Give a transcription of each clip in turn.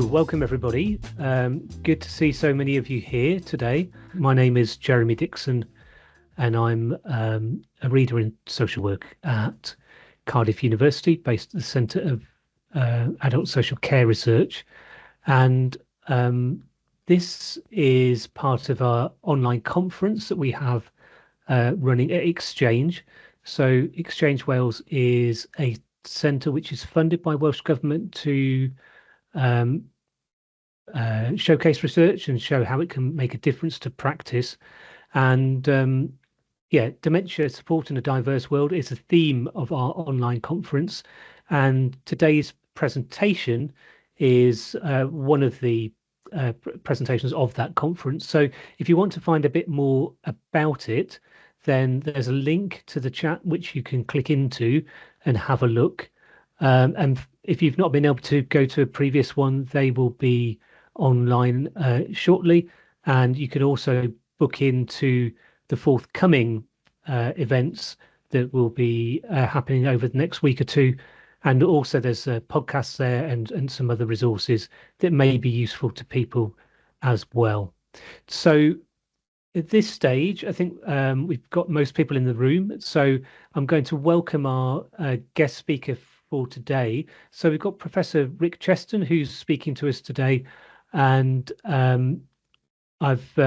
So, welcome everybody. Good to see so many of you here today. My name is Jeremy Dixon, and I'm a reader in social work at Cardiff University, based at the Centre of Adult Social Care Research. And this is part of our online conference that we have running at ExChange. So, ExChange Wales is a centre which is funded by Welsh Government to showcase research and show how it can make a difference to practice. And dementia support in a diverse world is a theme of our online conference. And today's presentation is one of the presentations of that conference. So if you want to find a bit more about it, then there's a link to the chat which you can click into and have a look. And if you've not been able to go to a previous one, they will be online shortly, and you can also book into the forthcoming events that will be happening over the next week or two. And also there's podcasts there and some other resources that may be useful to people as well. So at this stage, I think we've got most people in the room. So I'm going to welcome our guest speaker for today. So we've got Professor Rick Cheston, who's speaking to us today. And I've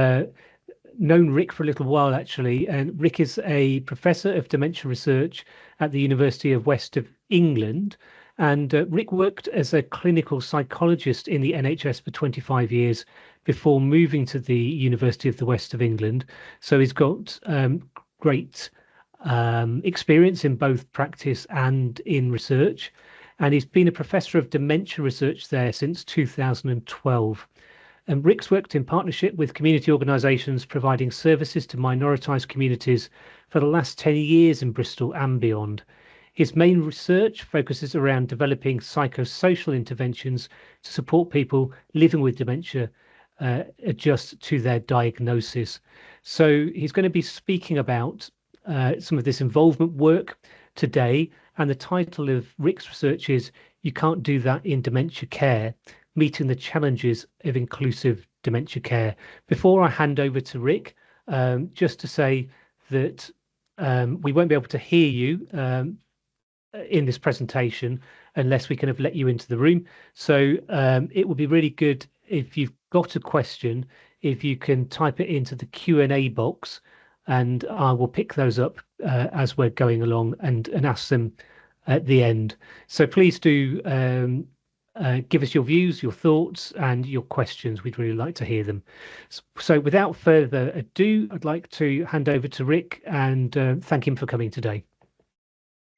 known Rick for a little while, actually. And Rick is a professor of dementia research at the University of West of England. And Rick worked as a clinical psychologist in the NHS for 25 years before moving to the University of the West of England. So he's got great experience in both practice and in research. And he's been a professor of dementia research there since 2012. And Rick's worked in partnership with community organisations providing services to minoritised communities for the last 10 years in Bristol and beyond. His main research focuses around developing psychosocial interventions to support people living with dementia adjust to their diagnosis. So he's going to be speaking about some of this involvement work today. And the title of Rick's research is "You Can't Do That in Dementia Care, Meeting the Challenges of Inclusive Dementia Care." Before I hand over to Rick, just to say that we won't be able to hear you in this presentation unless we kind of let you into the room. So it would be really good if you've got a question, if you can type it into the Q&A box, and I will pick those up as we're going along and ask them at the end. So please do give us your views, your thoughts, and your questions. We'd really like to hear them. So without further ado, I'd like to hand over to Rick and thank him for coming today.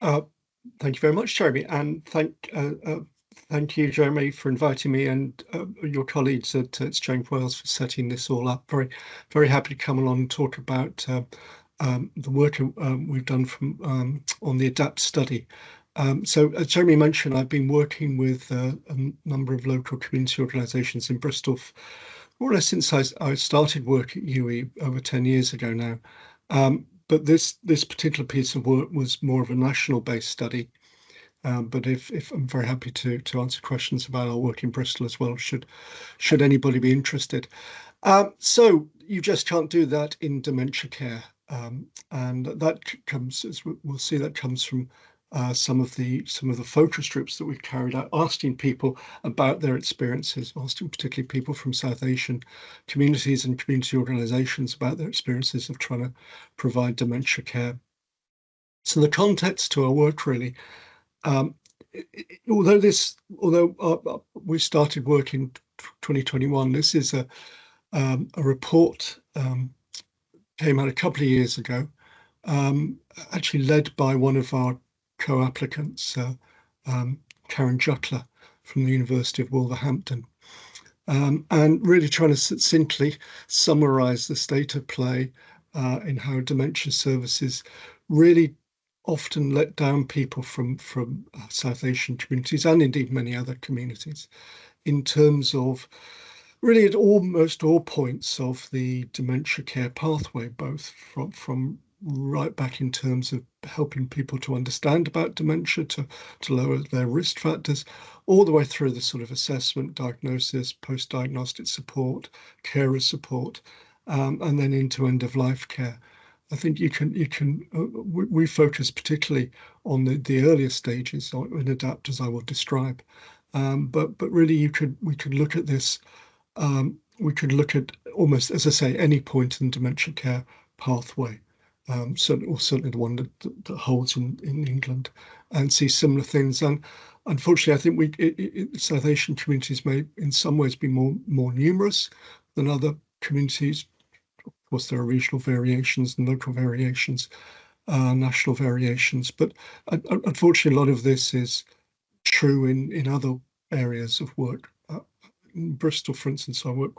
Thank you very much, Jeremy, and thank you, Jeremy, for inviting me, and your colleagues at ExChange Wales for setting this all up. Very, very happy to come along and talk about the work we've done on the ADAPT study. So as Jeremy mentioned, I've been working with a number of local community organisations in Bristol more or less since I started work at UE over 10 years ago now. But this particular piece of work was more of a national-based study. But if I'm very happy to answer questions about our work in Bristol as well, should anybody be interested. So you just can't do that in dementia care, and that comes, as we'll see, that comes from some of the focus groups that we've carried out, asking people about their experiences, asking particularly people from South Asian communities and community organisations about their experiences of trying to provide dementia care. So the context to our work really. Although we started work in 2021, this is a report came out a couple of years ago, actually led by one of our co-applicants, Karen Jutler from the University of Wolverhampton, and really trying to succinctly summarise the state of play in how dementia services really often let down people from South Asian communities, and indeed many other communities, in terms of really at almost all points of the dementia care pathway, both from right back in terms of helping people to understand about dementia, to lower their risk factors, all the way through the sort of assessment, diagnosis, post-diagnostic support, carer support, and then into end-of-life care. I think we focus particularly on the earlier stages in ADAPT, as I will describe. But really, we could look at this. We could look at almost, as I say, any point in dementia care pathway, certainly the one that holds in England, and see similar things. And unfortunately, I think South Asian communities may, in some ways, be more numerous than other communities. Of course, there are regional variations and local variations, national variations, but unfortunately, a lot of this is true in other areas of work. In Bristol, for instance, I work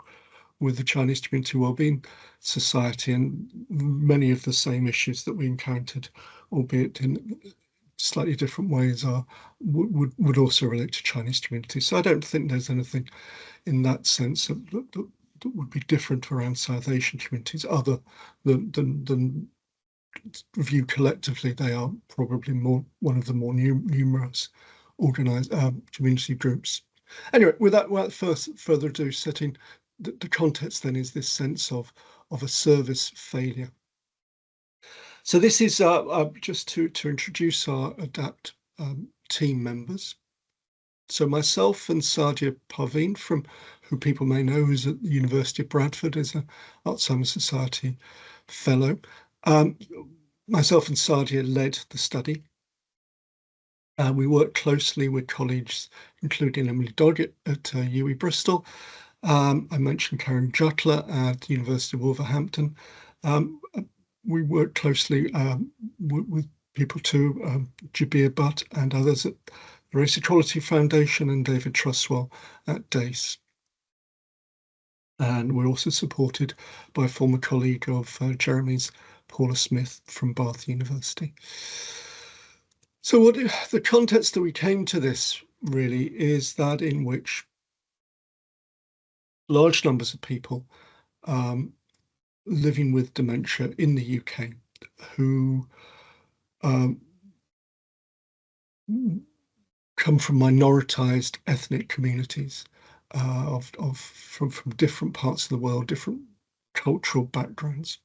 with the Chinese Community Wellbeing Society, and many of the same issues that we encountered, albeit in slightly different ways, would also relate to Chinese communities. So I don't think there's anything in that sense that would be different around South Asian communities, other than viewed collectively, they are probably one of the more numerous organised community groups. Anyway, without further ado, setting the context then is this sense of a service failure. So this is just to introduce our ADAPT team members. So myself and Sadia Parveen, who people may know, who's at the University of Bradford as an Alzheimer's Society fellow. Myself and Sadia led the study. We worked closely with colleagues, including Emily Doggett at UWE Bristol. I mentioned Karen Jutler at the University of Wolverhampton. We worked closely with people too, Jabir Butt and others at the Race Equality Foundation, and David Truswell at DACE. And we're also supported by a former colleague of Jeremy's, Paula Smith from Bath University. So the context that we came to this really is that in which large numbers of people living with dementia in the UK who come from minoritized ethnic communities from different parts of the world, different cultural backgrounds.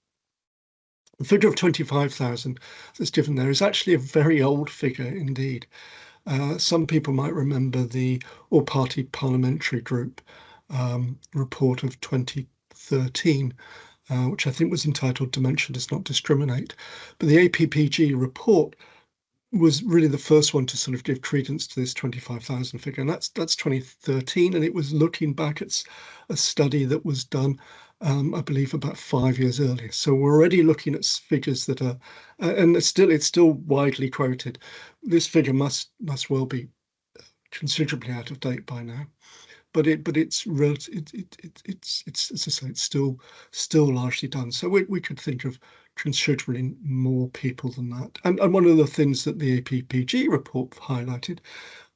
The figure of 25,000 that's given there is actually a very old figure indeed. Some people might remember the All-Party Parliamentary Group report of 2013, which I think was entitled Dementia Does Not Discriminate. But the APPG report was really the first one to sort of give credence to this 25,000 figure, and that's 2013, and it was looking back at a study that was done I believe about 5 years earlier. So we're already looking at figures that are, and it's still widely quoted. This figure must well be considerably out of date by now, but it's as I say, it's still largely done. So we could think of considerably more people than that. And one of the things that the APPG report highlighted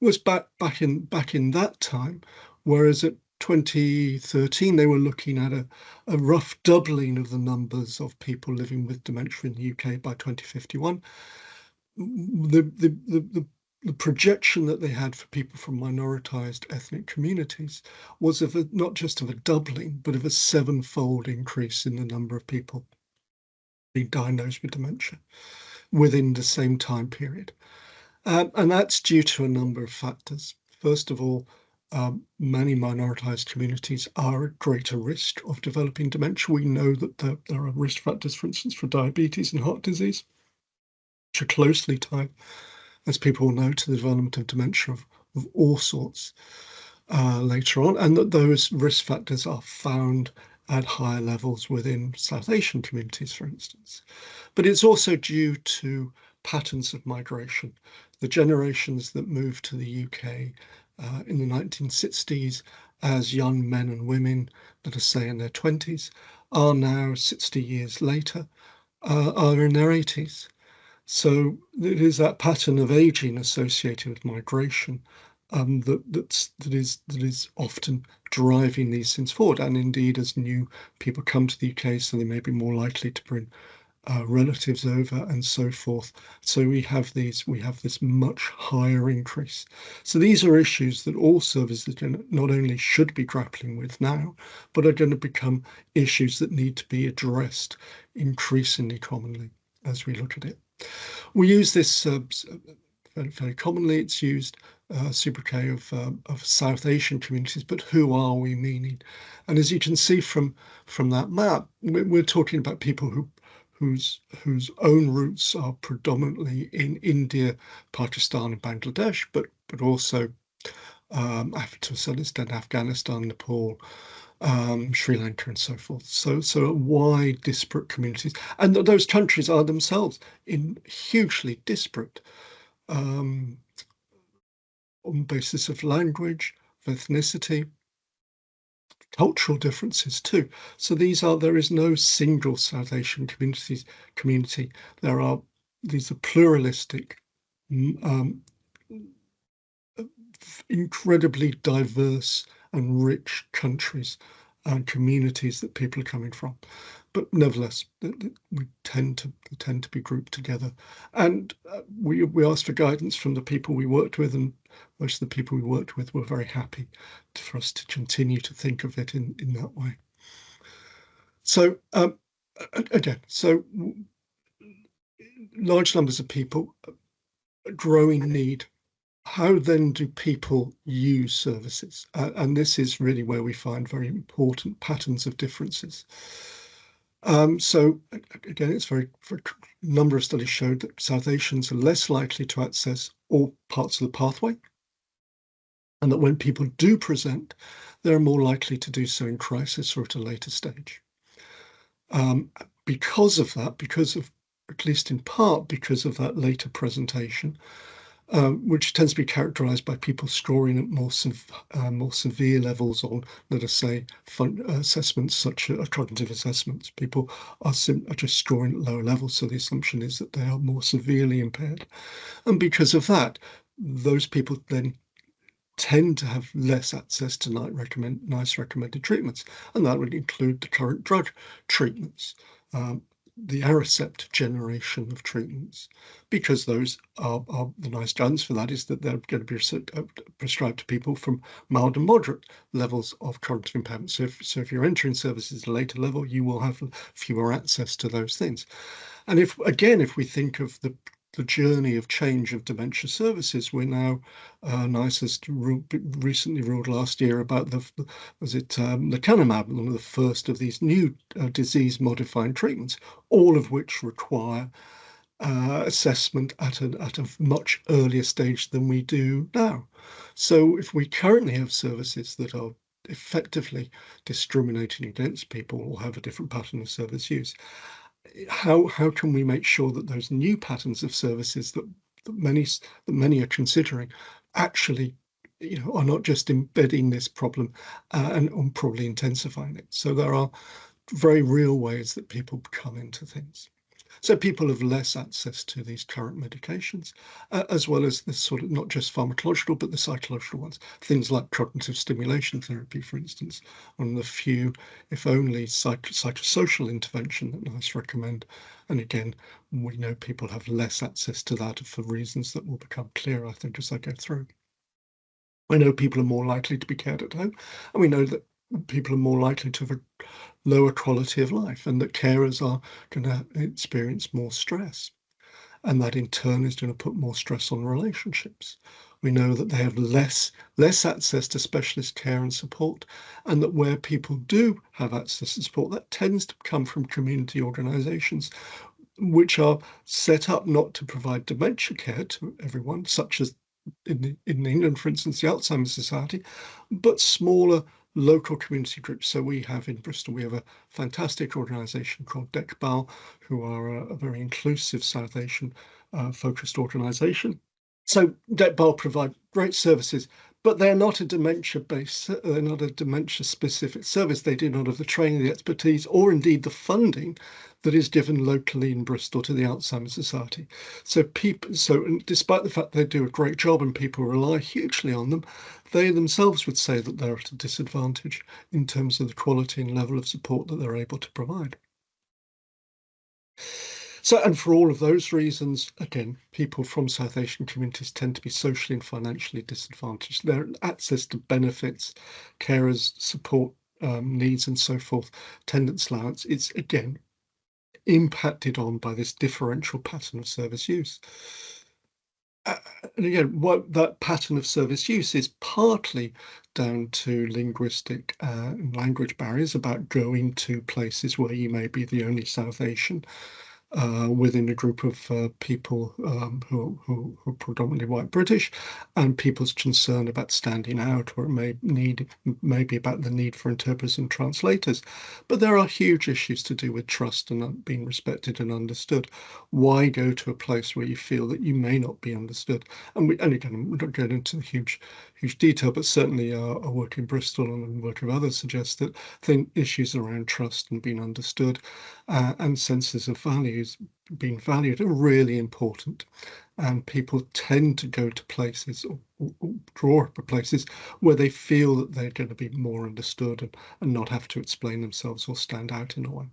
was back in that time, whereas at 2013 they were looking at a rough doubling of the numbers of people living with dementia in the UK by 2051. The projection that they had for people from minoritized ethnic communities was not just of a doubling, but of a 7-fold increase in the number of people being diagnosed with dementia within the same time period. And that's due to a number of factors. First of all, many minoritized communities are at greater risk of developing dementia. We know that there are risk factors, for instance, for diabetes and heart disease, which are closely tied, as people know, to the development of dementia of all sorts later on, and that those risk factors are found at higher levels within South Asian communities, for instance. But it's also due to patterns of migration. The generations that moved to the UK in the 1960s as young men and women, let us say in their 20s, are now 60 years later, are in their 80s. So it is that pattern of aging associated with migration that is often driving these things forward. And indeed, as new people come to the UK, so they may be more likely to bring relatives over, and so forth. So we have this much higher increase. So these are issues that all services not only should be grappling with now, but are going to become issues that need to be addressed increasingly commonly as we look at it. We use this very commonly. It's used sobriquet of South Asian communities, but who are we meaning? And as you can see from that map, we're talking about people whose own roots are predominantly in India, Pakistan, and Bangladesh, but also to a certain extent Afghanistan, Nepal, Sri Lanka, and so forth. So wide, disparate communities, and those countries are themselves in hugely disparate on the basis of language, of ethnicity, cultural differences too. So there is no single South Asian community. These are pluralistic, incredibly diverse and rich countries and communities that people are coming from. But nevertheless, we tend to be grouped together. And we asked for guidance from the people we worked with, and most of the people we worked with were very happy for us to continue to think of it in that way. So again, large numbers of people, growing need. How then do people use services? And this is really where we find very important patterns of differences. So again, a number of studies showed that South Asians are less likely to access all parts of the pathway, and that when people do present, they're more likely to do so in crisis or at a later stage. Because of that, at least in part because of that later presentation, which tends to be characterized by people scoring at more severe levels on, let us say, assessments such as cognitive assessments. People are just scoring at lower levels, so the assumption is that they are more severely impaired. And because of that, those people then tend to have less access to NICE recommended treatments, and that would include the current drug treatments. The Aricept generation of treatments, because those are the nice guidance for that is that they're going to be prescribed to people from mild and moderate levels of cognitive impairment. So if you're entering services at a later level, you will have fewer access to those things. And if we think of the journey of change of dementia services, we're now NICE has recently ruled last year about lecanemab, one of the first of these new disease-modifying treatments, all of which require assessment at a much earlier stage than we do now. So if we currently have services that are effectively discriminating against people or have a different pattern of service use, how can we make sure that those new patterns of services that many are considering actually are not just embedding this problem and probably intensifying it? So there are very real ways that people come into things. So people have less access to these current medications, as well as this sort of not just pharmacological, but the psychological ones. Things like cognitive stimulation therapy, for instance, one of the few, if only, psychosocial intervention that NICE recommend. And again, we know people have less access to that for reasons that will become clear, I think, as I go through. I know people are more likely to be cared at home, and we know that people are more likely to have a lower quality of life, and that carers are going to experience more stress, and that in turn is going to put more stress on relationships. We know that they have less access to specialist care and support, and that where people do have access to support, that tends to come from community organisations which are set up not to provide dementia care to everyone, such as in England, for instance, the Alzheimer's Society, but smaller local community groups. So we have in Bristol, we have a fantastic organisation called DECBAL, who are a very inclusive South Asian focused organisation. So DECBAL provide great services, but they're not a dementia-based, they're not a dementia-specific service. They do not have the training, the expertise, or indeed the funding that is given locally in Bristol to the Alzheimer's Society. So despite the fact they do a great job and people rely hugely on them, they themselves would say that they're at a disadvantage in terms of the quality and level of support that they're able to provide. So, and for all of those reasons, again, people from South Asian communities tend to be socially and financially disadvantaged. Their access to benefits, carers, support needs and so forth, attendance allowance, it's again impacted on by this differential pattern of service use. And again, what that pattern of service use is partly down to linguistic and language barriers about going to places where you may be the only South Asian within a group of people who are predominantly white British, and people's concern about standing out, or it may be about the need for interpreters and translators. But there are huge issues to do with trust and being respected and understood. Why go to a place where you feel that you may not be understood? And again, we don't get into huge detail, but certainly our work in Bristol and the work of others suggests that issues around trust and being understood and senses of values being valued are really important, and people tend to go to places or draw up places where they feel that they're going to be more understood and not have to explain themselves or stand out in a way.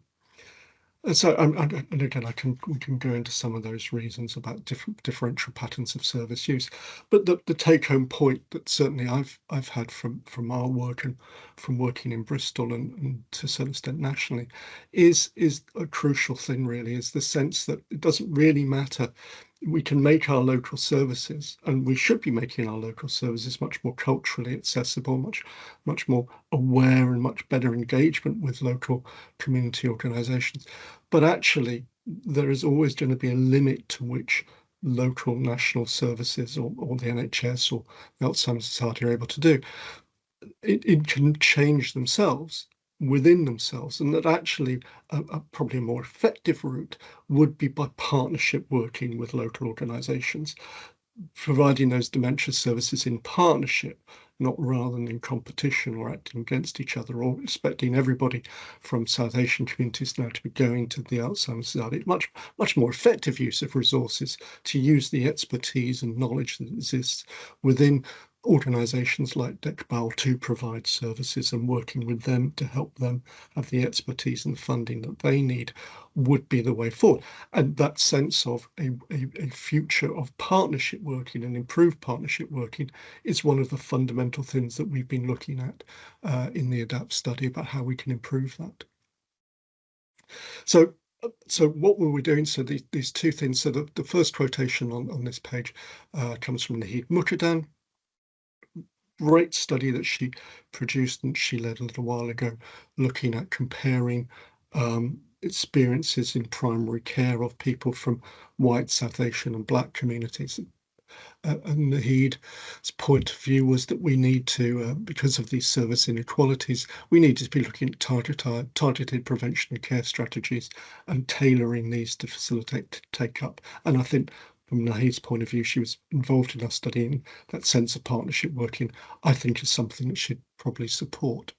And so, and again, we can go into some of those reasons about differential patterns of service use. But the take-home point that certainly I've had from our work and from working in Bristol and to a certain extent nationally is a crucial thing. Really, is the sense that it doesn't really matter. We can make our local services, and we should be making our local services much more culturally accessible, much more aware, and much better engagement with local community organisations. But actually, there is always going to be a limit to which local national services or the NHS or the Alzheimer's Society are able to do. It can change themselves within themselves, and that actually probably a more effective route would be by partnership working with local organisations, providing those dementia services in partnership, not rather than in competition or acting against each other, or expecting everybody from South Asian communities now to be going to the Alzheimer's Society. Much more effective use of resources to use the expertise and knowledge that exists within organisations like DECBAL to provide services, and working with them to help them have the expertise and funding that they need would be the way forward. And that sense of a future of partnership working and improved partnership working is one of the fundamental things that we've been looking at in the ADAPT study about how we can improve that. So what were we doing? So these two things. So the first quotation on this page comes from Nahid Mukadam. Great study that she produced and she led a little while ago, looking at comparing experiences in primary care of people from white, South Asian and Black communities. And Nahid's point of view was that we need to, because of these service inequalities, we need to be looking at targeted prevention and care strategies and tailoring these to facilitate take-up. And I think from Nahid's point of view, she was involved in our studying that sense of partnership working, I think is something that she'd probably support.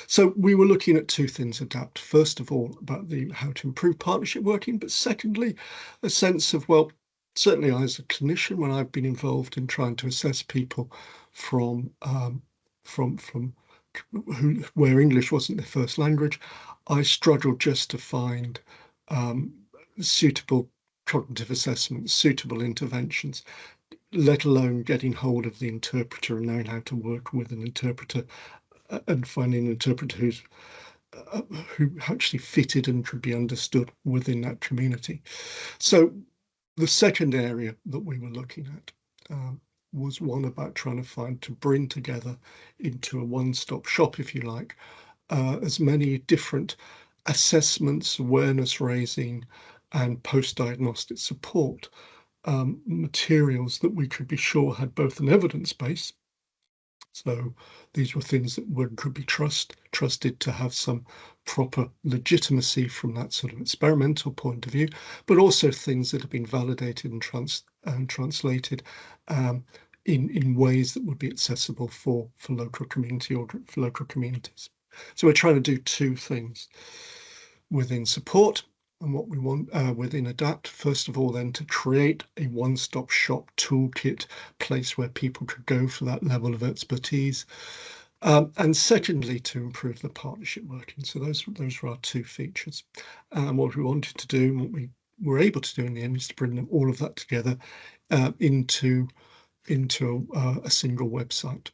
So we were looking at two things, ADAPT. First of all, about how to improve partnership working, but secondly, a sense of, well, certainly I as a clinician, when I've been involved in trying to assess people from where English wasn't their first language, I struggled just to find suitable cognitive assessments, suitable interventions, let alone getting hold of the interpreter and knowing how to work with an interpreter and finding an interpreter who actually fitted and could be understood within that community. So the second area that we were looking at was one about trying to bring together into a one-stop shop, if you like, as many different assessments, awareness raising, and post-diagnostic support materials that we could be sure had both an evidence base. So these were things that could be trusted to have some proper legitimacy from that sort of experimental point of view, but also things that have been validated and translated in ways that would be accessible for local community or for local communities. So we're trying to do two things within support. And what we want within ADAPT, first of all, then to create a one-stop shop toolkit place where people could go for that level of expertise. And secondly, to improve the partnership working. So those were our two features. And what we wanted to do, and what we were able to do in the end is to bring all of that together into a single website.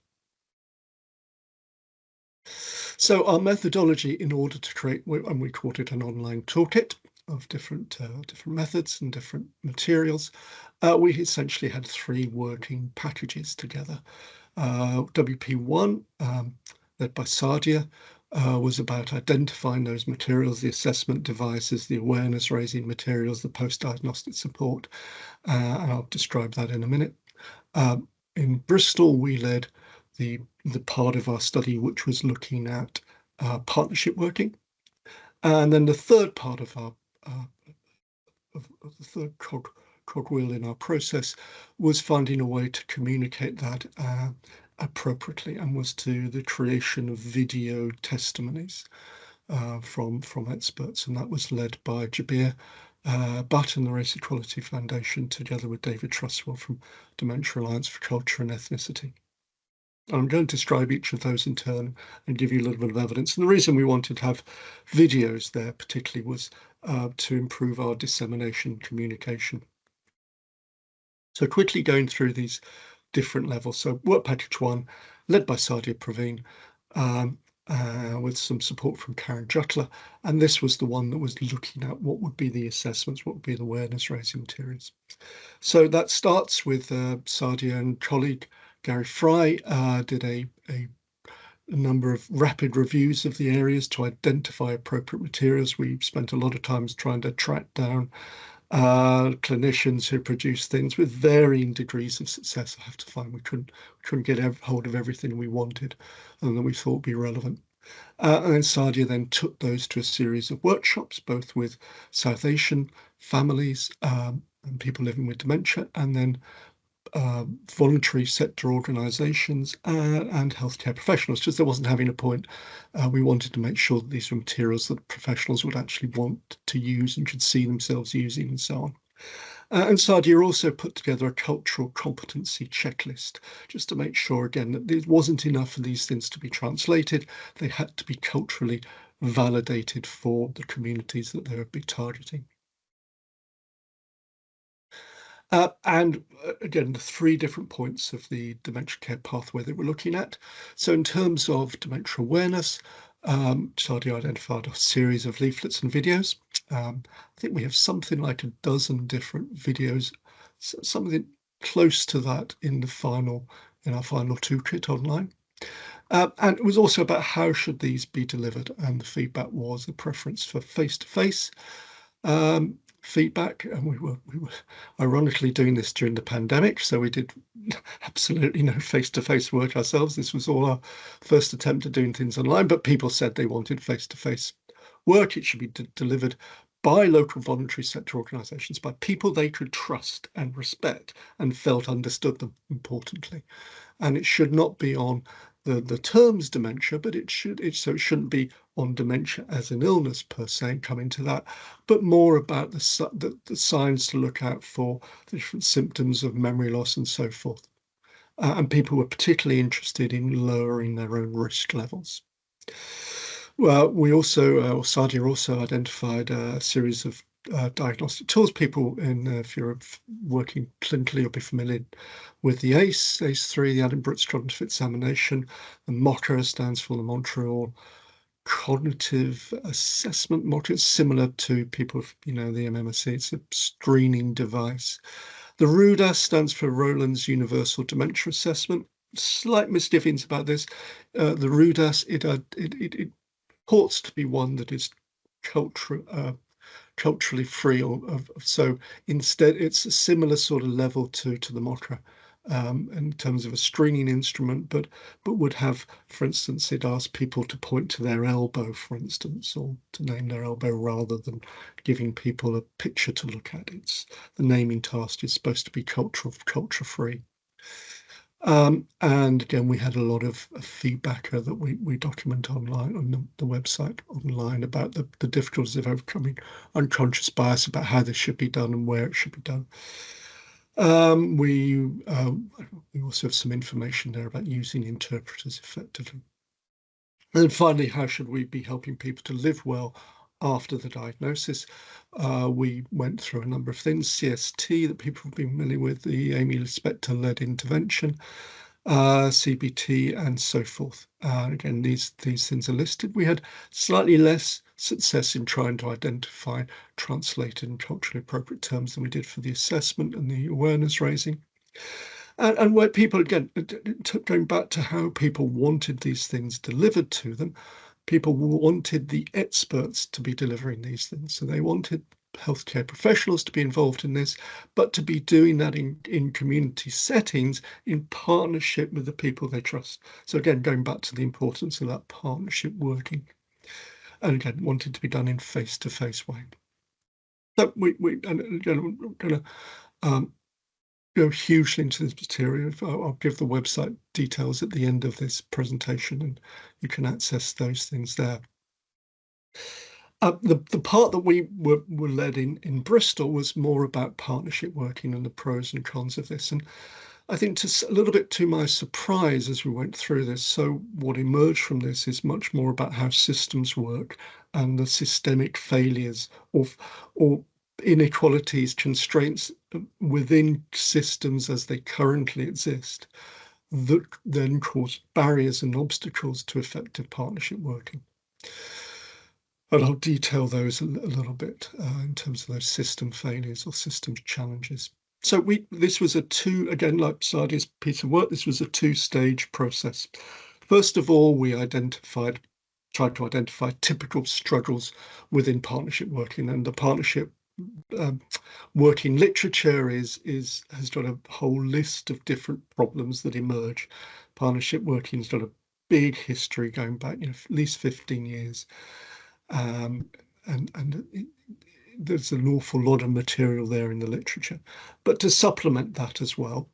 So our methodology in order to create, and we called it an online toolkit of different methods and different materials, we essentially had 3 working packages together. WP1, led by Sadia, was about identifying those materials, the assessment devices, the awareness raising materials, the post-diagnostic support, and I'll describe that in a minute. In Bristol, we led the part of our study which was looking at partnership working, and then the third part of our the third cogwheel in our process was finding a way to communicate that appropriately, and was to the creation of video testimonies from experts, and that was led by Jabir Butt and the Race Equality Foundation, together with David Trustwell from Dementia Alliance for Culture and Ethnicity. I'm going to describe each of those in turn and give you a little bit of evidence. And the reason we wanted to have videos there particularly was to improve our dissemination and communication. So quickly going through these different levels. So work package 1, led by Sadia Praveen, with some support from Karen Jutler. And this was the one that was looking at what would be the assessments, what would be the awareness raising materials. So that starts with Sadia and colleague Gary Fry did a number of rapid reviews of the areas to identify appropriate materials. We spent a lot of time trying to track down clinicians who produce things with varying degrees of success. I have to find we couldn't get hold of everything we wanted and that we thought would be relevant. And then Sadia then took those to a series of workshops, both with South Asian families and people living with dementia, and then voluntary sector organisations and healthcare professionals. Just there wasn't having a point. We wanted to make sure that these were materials that professionals would actually want to use and could see themselves using, and so on. And Sadia also put together a cultural competency checklist, just to make sure, again, that it wasn't enough for these things to be translated. They had to be culturally validated for the communities that they would be targeting. And again, the 3 different points of the dementia care pathway that we're looking at. So in terms of dementia awareness, Sadia identified a series of leaflets and videos. I think we have something like a dozen different videos, something close to that in our final toolkit online. And it was also about how should these be delivered, and the feedback was a preference for face-to-face feedback, and we were ironically doing this during the pandemic, so we did absolutely no face-to-face work ourselves. This was all our first attempt at doing things online, but people said they wanted face-to-face work. It should be delivered by local voluntary sector organisations, by people they could trust and respect and felt understood them, importantly. And it should not be on the terms dementia, but it shouldn't be on dementia as an illness per se, coming to that, but more about the signs to look out for, the different symptoms of memory loss and so forth. And people were particularly interested in lowering their own risk levels. Well, we also, Sadia also identified a series of diagnostic tools. People, if you're working clinically, you'll be familiar with the ACE3, the Addenbrooke's Cognitive Examination. The MOCA stands for the Montreal Cognitive Assessment Module, similar to people, the MMSE. It's a screening device. The RUDAS stands for Rowland's Universal Dementia Assessment. Slight misgivings about this. The RUDAS, it purports to be one that is culturally free, so instead it's a similar sort of level to the MOCA in terms of a screening instrument, but would have, for instance, it asks people to point to their elbow, for instance, or to name their elbow rather than giving people a picture to look at. The naming task is supposed to be culture free. And again, we had a lot of feedback that we document online on the website online about the difficulties of overcoming unconscious bias, about how this should be done and where it should be done. We also have some information there about using interpreters effectively. And then finally, how should we be helping people to live well after the diagnosis. We went through a number of things, CST that people have been familiar with, the Amy Spector-led intervention, CBT, and so forth. Again, these things are listed. We had slightly less success in trying to identify translated and culturally appropriate terms than we did for the assessment and the awareness raising. And where people, again, going back to how people wanted these things delivered to them, people wanted the experts to be delivering these things. So they wanted healthcare professionals to be involved in this, but to be doing that in community settings in partnership with the people they trust. So again, going back to the importance of that partnership working. And again, wanted to be done in face-to-face way. So we and again, we're going to go hugely into this material. I'll give the website details at the end of this presentation, and you can access those things there. The part that we were led in Bristol was more about partnership working and the pros and cons of this. And I think a little bit to my surprise as we went through this, so what emerged from this is much more about how systems work and the systemic failures or inequalities, constraints within systems as they currently exist that then cause barriers and obstacles to effective partnership working. And I'll detail those a little bit in terms of those system failures or system challenges. So this was again, like Sadia's piece of work, this was a two-stage process. First of all, we tried to identify typical struggles within partnership working, and the partnership working literature has got a whole list of different problems that emerge. Partnership working's got a big history going back, at least 15 years. And there's an awful lot of material there in the literature. But to supplement that as well,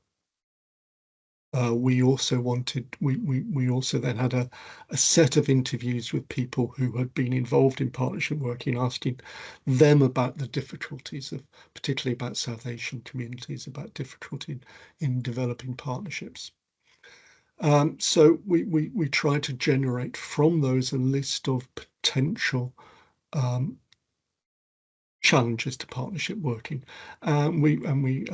we also then had a set of interviews with people who had been involved in partnership working, asking them about the difficulties of, particularly about South Asian communities, about difficulty in developing partnerships. So we try to generate from those a list of potential challenges to partnership working. We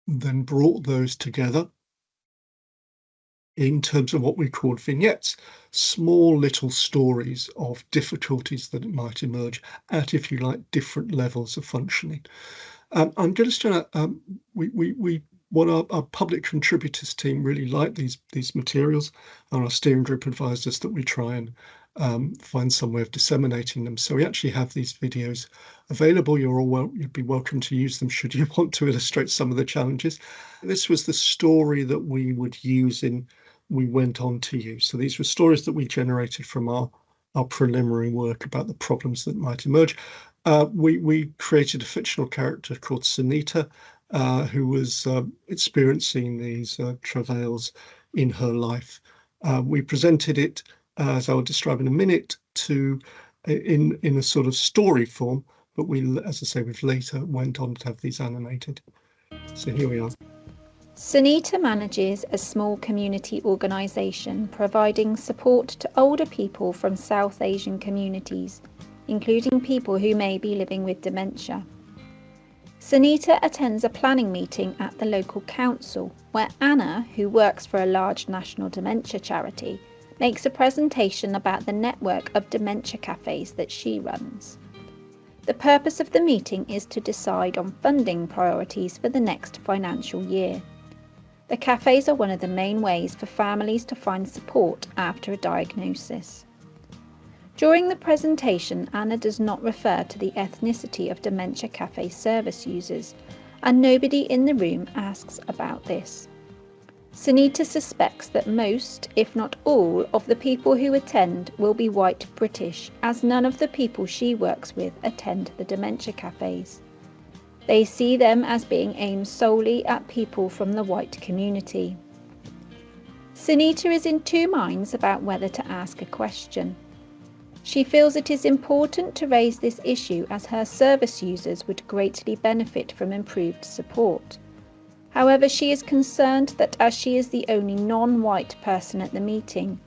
then brought those together in terms of what we called vignettes, small little stories of difficulties that might emerge at, if you like, different levels of functioning. I'm just trying to, our public contributors team really liked these materials, and our steering group advised us that we try and find some way of disseminating them. So we actually have these videos available. You'd be welcome to use them should you want to illustrate some of the challenges. This was the story that we went on to use. So these were stories that we generated from our preliminary work about the problems that might emerge. We created a fictional character called Sunita, who was experiencing these travails in her life. We presented it, as I'll describe in a minute, in a sort of story form, but as I say, we've later went on to have these animated. So here we are. Sunita manages a small community organisation providing support to older people from South Asian communities, including people who may be living with dementia. Sunita attends a planning meeting at the local council where Anna, who works for a large national dementia charity, makes a presentation about the network of dementia cafes that she runs. The purpose of the meeting is to decide on funding priorities for the next financial year. The cafes are one of the main ways for families to find support after a diagnosis. During the presentation, Anna does not refer to the ethnicity of dementia cafe service users, and nobody in the room asks about this. Sunita suspects that most, if not all, of the people who attend will be white British, as none of the people she works with attend the dementia cafes. They see them as being aimed solely at people from the white community. Sunita is in two minds about whether to ask a question. She feels it is important to raise this issue as her service users would greatly benefit from improved support. However, she is concerned that as she is the only non-white person at the meeting,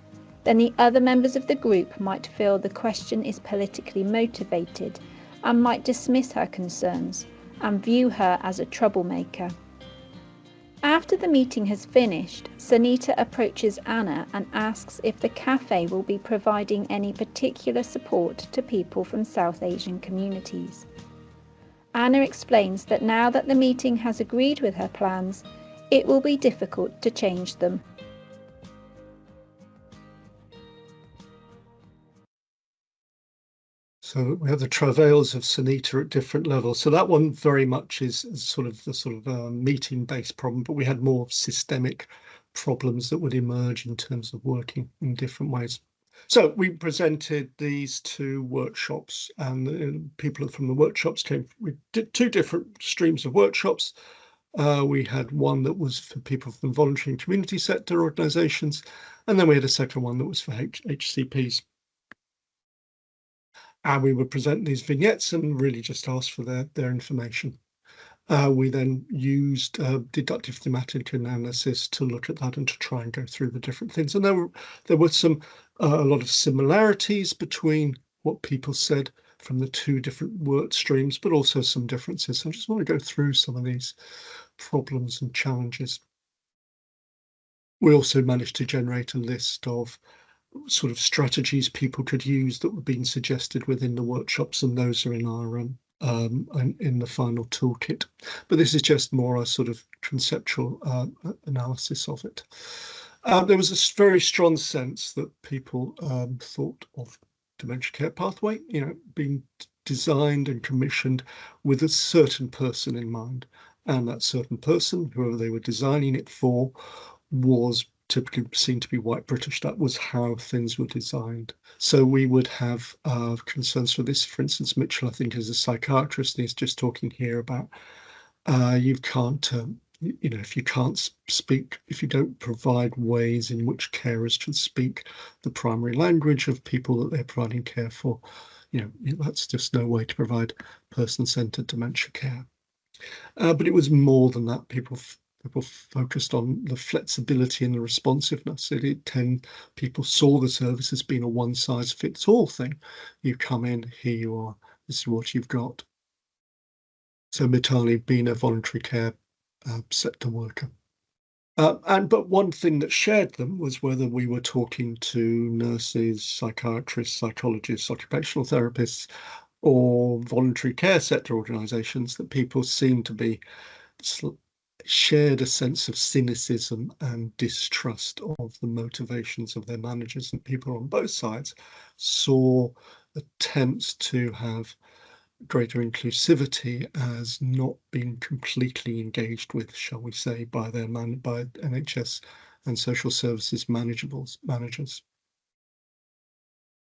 then the other members of the group might feel the question is politically motivated and might dismiss her concerns and view her as a troublemaker. After the meeting has finished, Sunita approaches Anna and asks if the cafe will be providing any particular support to people from South Asian communities. Anna explains that now that the meeting has agreed with her plans, it will be difficult to change them. So we have the travails of Sunita at different levels. So that one very much is sort of the meeting-based problem, but we had more systemic problems that would emerge in terms of working in different ways. So we presented these two workshops, and people from the workshops we did two different streams of workshops. We had one that was for people from voluntary and community sector organisations, and then we had a second one that was for HCPs. And we would present these vignettes and really just ask for their information. We then used deductive thematic analysis to look at that and to try and go through the different things. And there were a lot of similarities between what people said from the two different work streams, but also some differences. So I just want to go through some of these problems and challenges. We also managed to generate a list of sort of strategies people could use that were being suggested within the workshops, and those are in our in the final toolkit. But this is just more a sort of conceptual analysis of it. There was a very strong sense that people thought of dementia care pathway, being designed and commissioned with a certain person in mind, and that certain person, whoever they were designing it for, was typically seen to be white British. That was how things were designed. So we would have concerns for this. For instance, Mitchell, I think, is a psychiatrist, and he's just talking here about you can't, if you can't speak, if you don't provide ways in which carers can speak the primary language of people that they're providing care for, that's just no way to provide person-centered dementia care. But it was more than that. People focused on the flexibility and the responsiveness. People saw the service as being a one-size-fits-all thing. You come in, here you are, this is what you've got. So Mitali being a voluntary care sector worker. But one thing that shared them was whether we were talking to nurses, psychiatrists, psychologists, occupational therapists, or voluntary care sector organisations, that people seemed to be shared a sense of cynicism and distrust of the motivations of their managers, and people on both sides saw attempts to have greater inclusivity as not being completely engaged with, shall we say, by NHS and social services managers.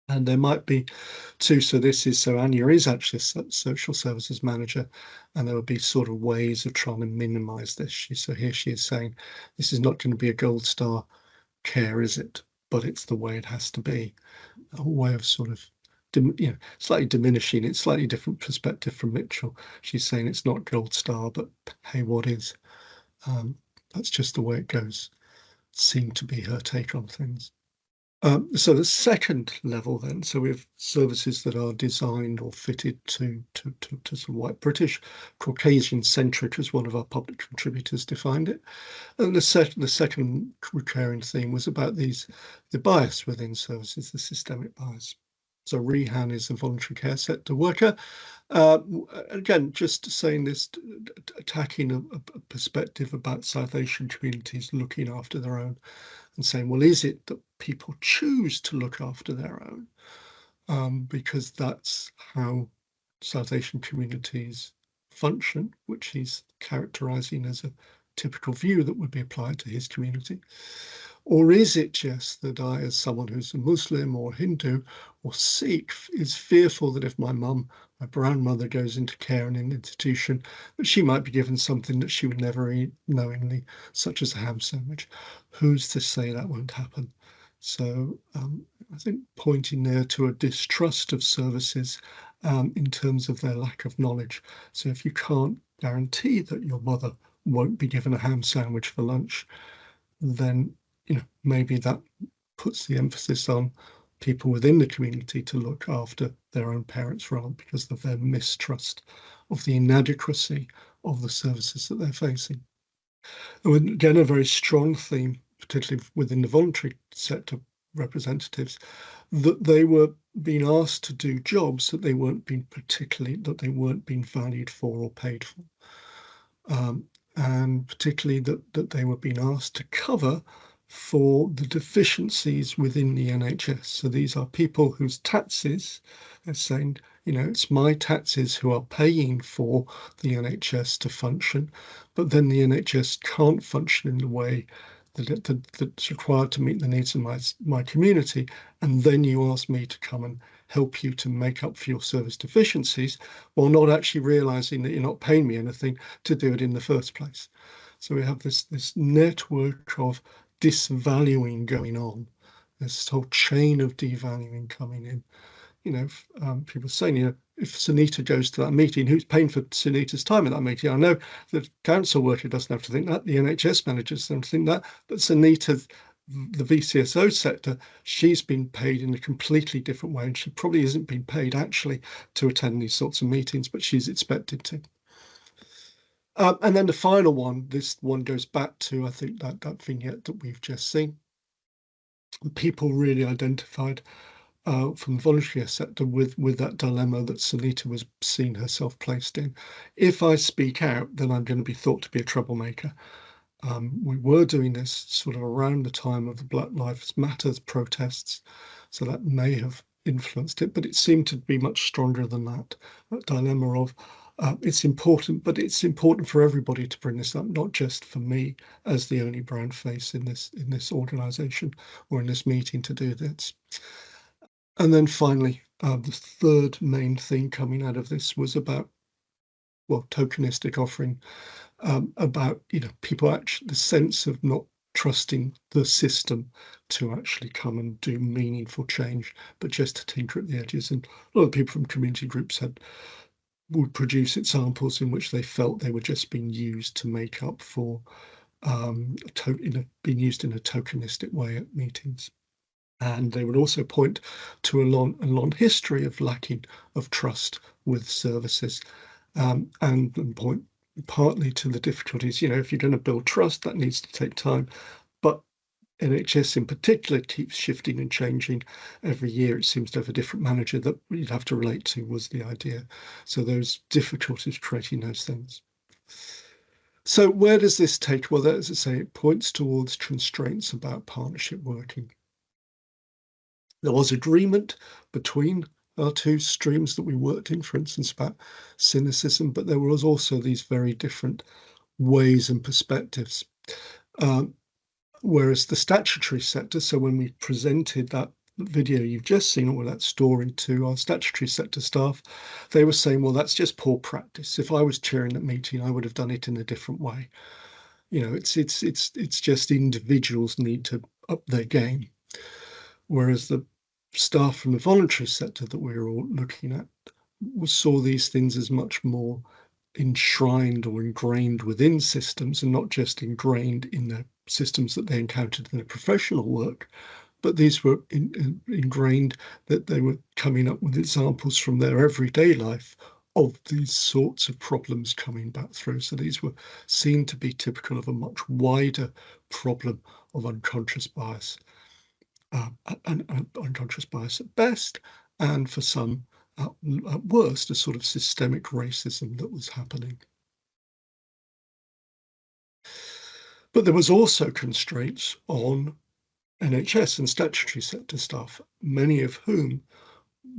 And there might be two. So Anya is actually a social services manager, and there will be sort of ways of trying to minimize this. So here she is saying, this is not going to be a gold star care, is it? But it's the way it has to be. A way of sort of, slightly diminishing it, slightly different perspective from Mitchell. She's saying it's not gold star, but hey, what is? That's just the way it goes. Seemed to be her take on things. So the second level then, so we have services that are designed or fitted to some white British, Caucasian centric, as one of our public contributors defined it. And the second recurring theme was about the bias within services, the systemic bias. So Rehan is a voluntary care sector worker. Again, just saying this, attacking a perspective about South Asian communities looking after their own, and saying, well, is it that people choose to look after their own? Because that's how South Asian communities function, which he's characterising as a typical view that would be applied to his community. Or is it just that I, as someone who's a Muslim or Hindu or Sikh, is fearful that if my brown mother goes into care in an institution, that she might be given something that she would never eat knowingly, such as a ham sandwich? Who's to say that won't happen? So I think pointing there to a distrust of services in terms of their lack of knowledge. So if you can't guarantee that your mother won't be given a ham sandwich for lunch, then maybe that puts the emphasis on people within the community to look after their own parents rather because of their mistrust of the inadequacy of the services that they're facing. And again, a very strong theme, particularly within the voluntary sector representatives, that they were being asked to do jobs that they weren't being valued for or paid for. And particularly that they were being asked to cover for the deficiencies within the NHS. So these are people whose taxes are saying, it's my taxes who are paying for the NHS to function, but then the NHS can't function in the way that's required to meet the needs of my community. And then you ask me to come and help you to make up for your service deficiencies while not actually realizing that you're not paying me anything to do it in the first place. So we have this network of disvaluing going on, this whole chain of devaluing coming in. People saying, if Sunita goes to that meeting, who's paying for Sunita's time at that meeting? I know the council worker doesn't have to think that, the NHS manager doesn't have to think that, but Sunita, the VCSO sector, she's been paid in a completely different way, and she probably isn't being paid actually to attend these sorts of meetings, but she's expected to. And then the final one, this one goes back to, I think, that vignette that we've just seen. People really identified from the voluntary sector with that dilemma that Sunita was seeing herself placed in. If I speak out, then I'm going to be thought to be a troublemaker. We were doing this sort of around the time of the Black Lives Matter protests, so that may have influenced it, but it seemed to be much stronger than that dilemma of it's important, but it's important for everybody to bring this up, not just for me as the only brown face in this organisation or in this meeting to do this. And then finally, the third main thing coming out of this was about, tokenistic offering, about, people actually, the sense of not trusting the system to actually come and do meaningful change, but just to tinker at the edges. And a lot of people from community groups would produce examples in which they felt they were just being used to make up for being used in a tokenistic way at meetings. And they would also point to a long history of lacking of trust with services, and point partly to the difficulties. If you're going to build trust, that needs to take time. But NHS in particular keeps shifting and changing every year. It seems to have a different manager that you'd have to relate to, was the idea. So those difficulties creating those things. So where does this take? Well, as I say, it points towards constraints about partnership working. There was agreement between our two streams that we worked in, for instance, about cynicism, but there was also these very different ways and perspectives. Whereas the statutory sector, so when we presented that video you've just seen, or that story to our statutory sector staff, they were saying, well, that's just poor practice. If I was chairing that meeting, I would have done it in a different way. It's just individuals need to up their game. Whereas the staff from the voluntary sector that we were all looking at saw these things as much more enshrined or ingrained within systems, and not just ingrained in the systems that they encountered in their professional work, but these were ingrained, that they were coming up with examples from their everyday life of these sorts of problems coming back through. So these were seen to be typical of a much wider problem of unconscious bias. Unconscious bias at best, and for some at worst, a sort of systemic racism that was happening. But there was also constraints on NHS and statutory sector staff, many of whom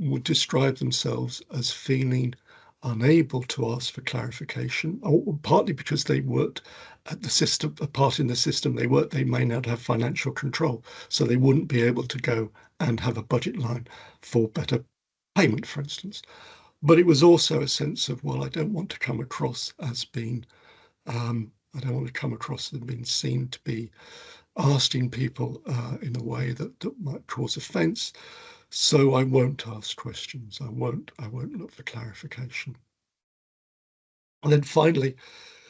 would describe themselves as feeling unable to ask for clarification, or partly because they worked at the system, a part in the system they worked, they may not have financial control, so they wouldn't be able to go and have a budget line for better payment, for instance. But it was also a sense of, well, I don't want to come across as being, being seen to be asking people in a way that might cause offence. So I won't ask questions. I won't look for clarification. And then finally,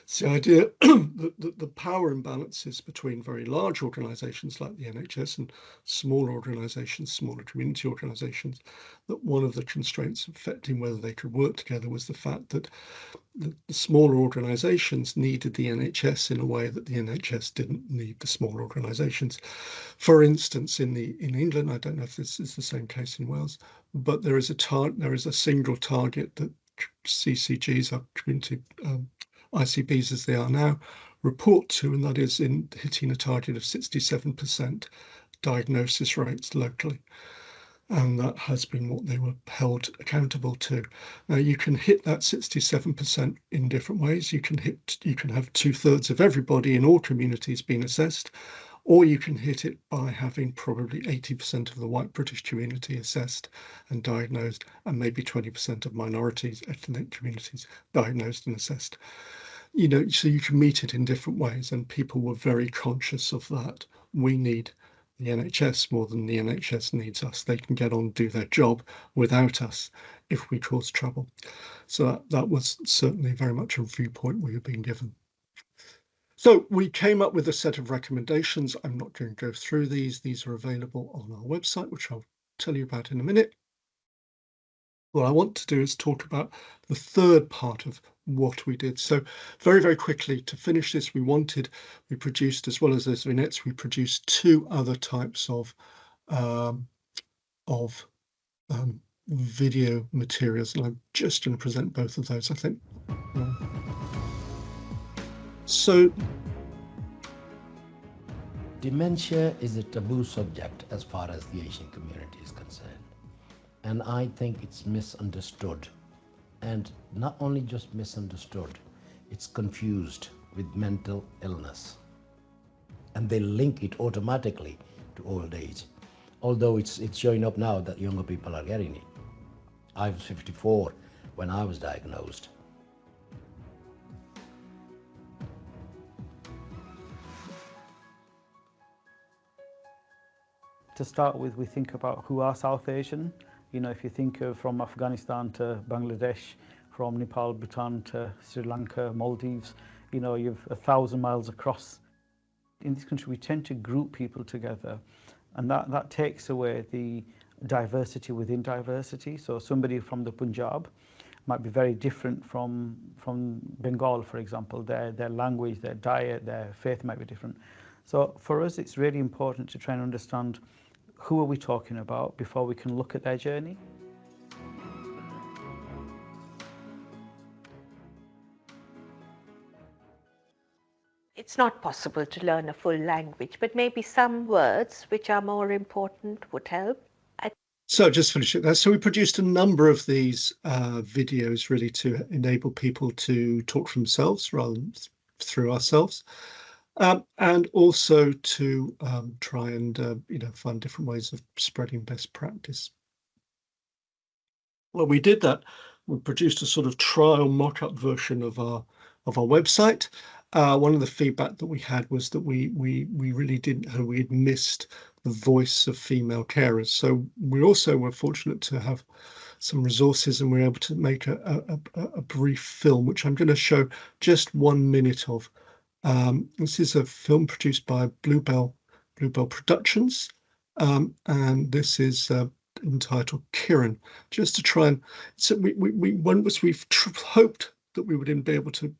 It's the idea that the power imbalances between very large organisations like the NHS and smaller organisations, smaller community organisations, that one of the constraints affecting whether they could work together was the fact that the smaller organisations needed the NHS in a way that the NHS didn't need the smaller organisations. For instance, in England, I don't know if this is the same case in Wales, but there is a single target that CCGs, our community ICBs as they are now, report to, and that is in hitting a target of 67% diagnosis rates locally. And that has been what they were held accountable to. Now you can hit that 67% in different ways. You can have 2/3 of everybody in all communities being assessed, or you can hit it by having probably 80% of the white British community assessed and diagnosed, and maybe 20% of minorities, ethnic communities diagnosed and assessed. So you can meet it in different ways, and people were very conscious of that. We need the NHS more than the NHS needs us. They can get on and do their job without us if we cause trouble. So that was certainly very much a viewpoint we were being given. So we came up with a set of recommendations. I'm not going to go through these. These are available on our website, which I'll tell you about in a minute. What I want to do is talk about the third part of what we did. So very, very quickly, to finish this, we produced, as well as those vignettes, we produced two other types of video materials, and I'm just going to present both of those, I think. So dementia is a taboo subject as far as the Asian community is concerned. And I think it's misunderstood. And not only just misunderstood, it's confused with mental illness. And they link it automatically to old age. Although it's showing up now that younger people are getting it. I was 54 when I was diagnosed. To start with, we think about who are South Asian. If you think of from Afghanistan to Bangladesh, from Nepal, Bhutan to Sri Lanka, Maldives, you've 1,000 miles across. In this country, we tend to group people together, and that takes away the diversity within diversity. So somebody from the Punjab might be very different from Bengal, for example. Their language, their diet, their faith might be different. So for us, it's really important to try and understand who are we talking about before we can look at their journey. It's not possible to learn a full language, but maybe some words which are more important would help. So just finish it there. So we produced a number of these videos really to enable people to talk for themselves rather than through ourselves. And also to try and find different ways of spreading best practice. Well, we did that. We produced a sort of trial mock-up version of our website. One of the feedback that we had was that we really we had missed the voice of female carers. So we also were fortunate to have some resources, and we were able to make a brief film, which I'm going to show just 1 minute of. This is a film produced by Bluebell Productions, and this is entitled Kiran. Just to try and so we've hoped that we would be able to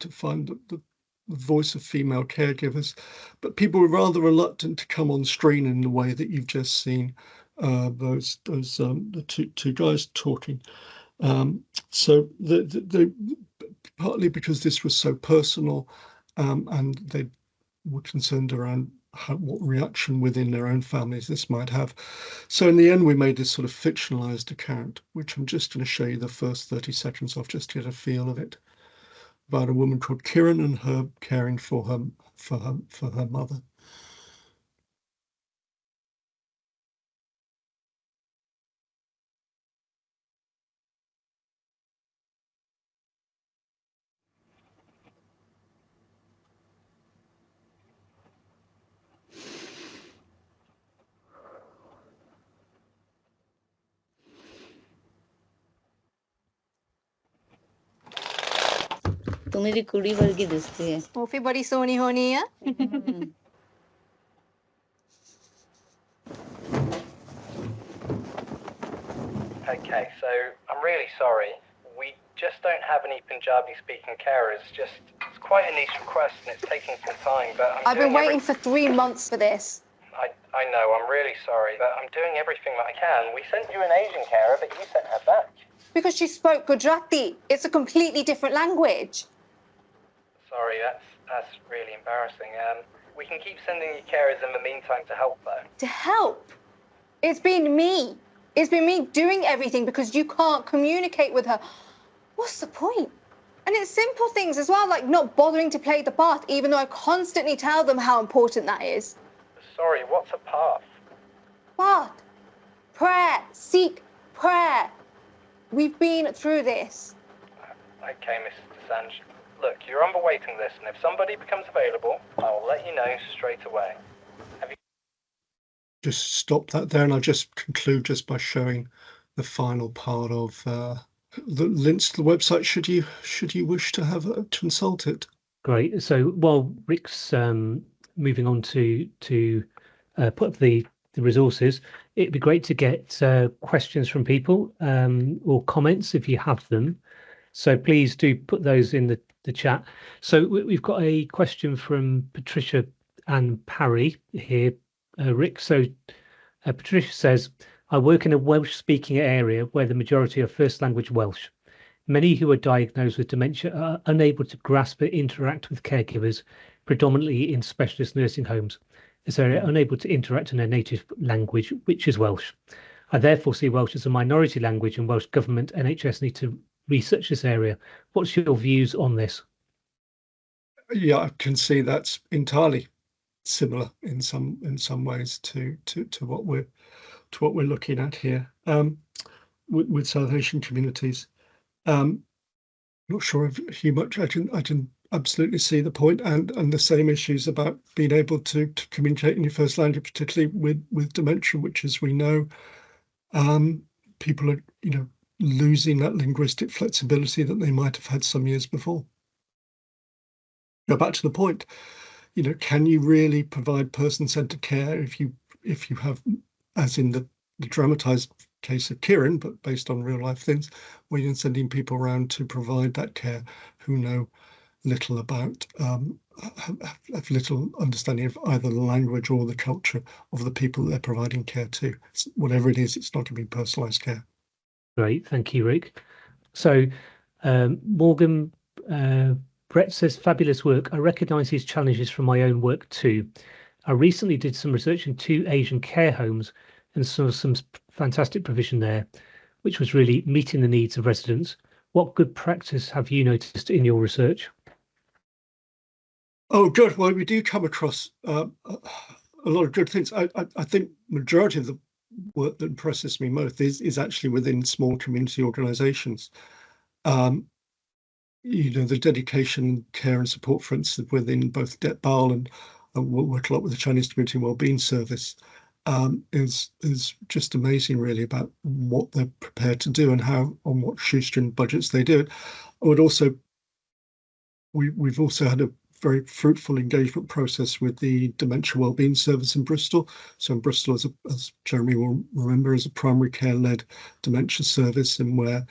find the voice of female caregivers, but people were rather reluctant to come on screen in the way that you've just seen the two guys talking. So partly because this was so personal. And they were concerned around what reaction within their own families this might have. So in the end, we made this sort of fictionalized account, which I'm just going to show you the first 30 seconds of, just to get a feel of it, about a woman called Kiran and her caring for her mother. तू मेरी कुड़ी वर्गी दिसती है वो भी बड़ी सोहनी होनी है Okay, so I'm really sorry. We just don't have any Punjabi-speaking carers. It's quite a niche request and it's taking some time, but I've been waiting for 3 months for this. I know, I'm really sorry, but I'm doing everything that I can. We sent you an Asian carer, but you sent her back. Because she spoke Gujarati. It's a completely different language. Sorry, that's really embarrassing. We can keep sending you carers in the meantime to help, though. To help? It's been me. It's been me doing everything because you can't communicate with her. What's the point? And it's simple things as well, like not bothering to play the bath, even though I constantly tell them how important that is. Sorry, what's a path? Bath. Prayer. Seek prayer. We've been through this. Okay, Mrs. Desange. Look, you're on the waiting list, and if somebody becomes available, I'll let you know straight away. Just stop that there, and I'll just conclude just by showing the final part of the links to the website should you wish to have to consult it. Great. So while Rick's moving on to put up the resources, it'd be great to get questions from people or comments if you have them. So please do put those in the chat. So we've got a question from Patricia and Parry here, Rick. So Patricia says, I work in a Welsh-speaking area where the majority are first language Welsh. Many who are diagnosed with dementia are unable to grasp and interact with caregivers, predominantly in specialist nursing homes, as they are unable to interact in their native language, which is Welsh. I therefore see Welsh as a minority language, and Welsh Government NHS need to research this area. What's your views on this? Yeah, I can see that's entirely similar in some ways to what we're looking at here with South Asian communities. Not sure of how much I can absolutely see the point, and the same issues about being able to communicate in your first language, particularly with dementia, which, as we know, people are losing that linguistic flexibility that they might have had some years before. Go back to the point, can you really provide person-centered care if you have, as in the dramatized case of Kieran, but based on real life things, where you're sending people around to provide that care who know little about, have little understanding of either the language or the culture of the people that they're providing care to. Whatever it is, it's not going to be personalised care. Great, thank you, Rick. So Morgan Brett says, fabulous work. I recognise these challenges from my own work too. I recently did some research in 2 Asian care homes and saw some fantastic provision there, which was really meeting the needs of residents. What good practice have you noticed in your research? Oh, good. Well, we do come across a lot of good things. I think majority of the work that impresses me most is actually within small community organisations. The dedication, care and support, for instance, within both Det Bal and work a lot with the Chinese Community Wellbeing Service, is just amazing, really, about what they're prepared to do and how, on what shoestring budgets they do it. I would also, we've also had a very fruitful engagement process with the Dementia Wellbeing Service in Bristol. So in Bristol, as Jeremy will remember, is a primary care-led dementia service, and where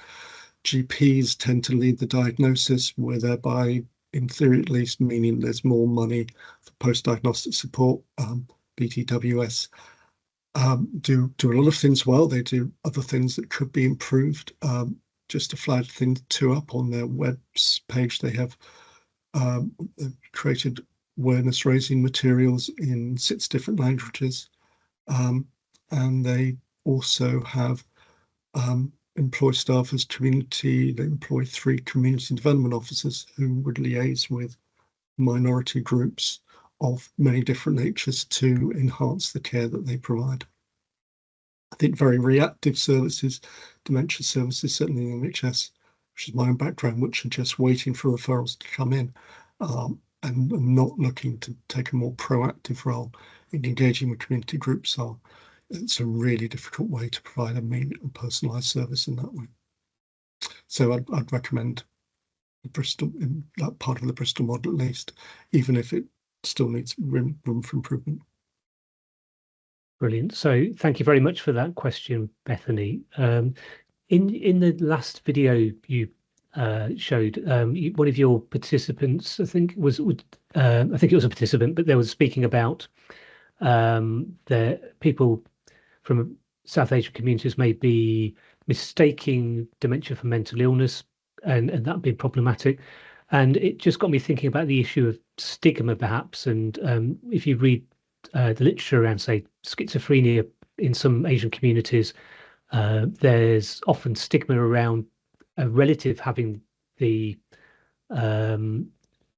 GPs tend to lead the diagnosis, where thereby, in theory at least, meaning there's more money for post-diagnostic support. BTWS do a lot of things well. They do other things that could be improved. Just to flag things 2 up on their web page, they have created awareness raising materials in 6 different languages, and they also have employ staff as community. They employ 3 community development officers who would liaise with minority groups of many different natures to enhance the care that they provide. I think very reactive services, dementia services, certainly in the NHS, which is my own background, which are just waiting for referrals to come in, and not looking to take a more proactive role in engaging with community groups. It's a really difficult way to provide a personalised service in that way. So I'd recommend Bristol, in that part of the Bristol model at least, even if it still needs room for improvement. Brilliant. So thank you very much for that question, Bethany. In the last video you showed, one of your participants, I think it was a participant, but they were speaking about the people from South Asian communities may be mistaking dementia for mental illness, and that being problematic. And it just got me thinking about the issue of stigma, perhaps. And if you read the literature around, say, schizophrenia in some Asian communities, there's often stigma around a relative having the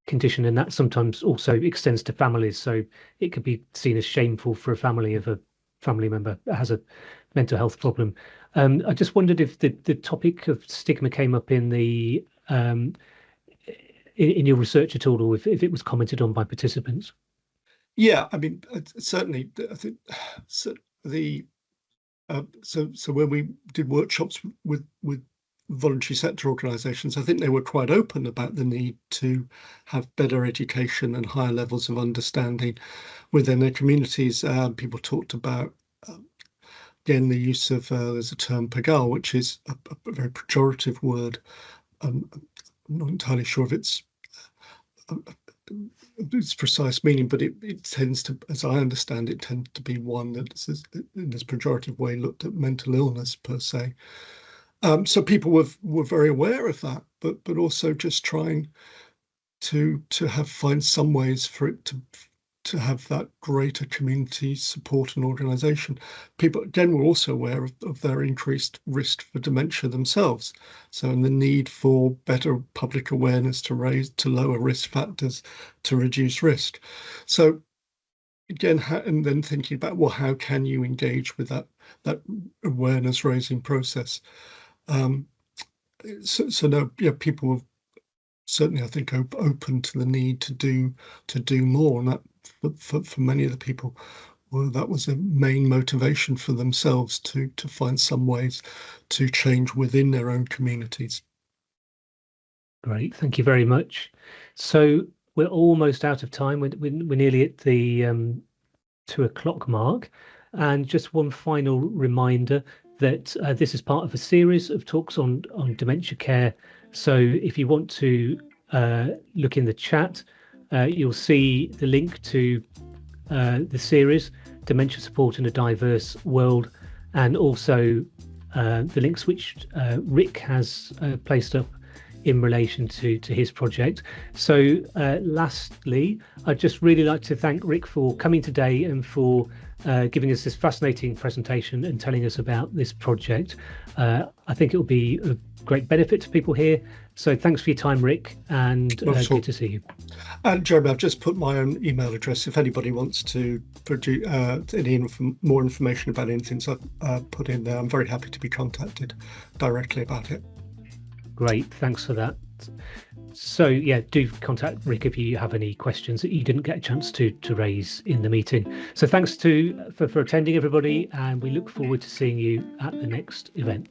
condition, and that sometimes also extends to families. So it could be seen as shameful for a family if a family member has a mental health problem. I just wondered if the topic of stigma came up in the in your research at all, or if it was commented on by participants. Yeah, I mean, certainly. I think so when we did workshops with voluntary sector organisations, I think they were quite open about the need to have better education and higher levels of understanding within their communities. People talked about, again, the use of, there's a term pagal, which is a very pejorative word. I'm not entirely sure of its precise meaning, but it tends to, as I understand it, tends to be one that is, in this pejorative way, looked at mental illness per se. So people were very aware of that, but also just trying to find some ways for it to have that greater community support and organisation. People again were also aware of their increased risk for dementia themselves, so and the need for better public awareness to lower risk factors to reduce risk. So again, and then thinking about, well, how can you engage with that awareness raising process? So no, yeah, people were certainly, I think, open to the need to do more, and that for many of the people, well, that was a main motivation for themselves to find some ways to change within their own communities. Great, thank you very much. So we're almost out of time. We're nearly at the 2 o'clock mark, and just one final reminder that this is part of a series of talks on dementia care. So if you want to look in the chat, you'll see the link to the series, Dementia Support in a Diverse World, and also the links which Rick has placed up in relation to his project. So lastly, I'd just really like to thank Rick for coming today and for giving us this fascinating presentation and telling us about this project. I think it will be a great benefit to people here. So thanks for your time, Rick, and good to see you. And Jeremy, I've just put my own email address if anybody wants to produce any more information about anything I've put in there. I'm very happy to be contacted directly about it. Great, thanks for that. So yeah, do contact Rick if you have any questions that you didn't get a chance to raise in the meeting. So thanks for attending, everybody, and we look forward to seeing you at the next event.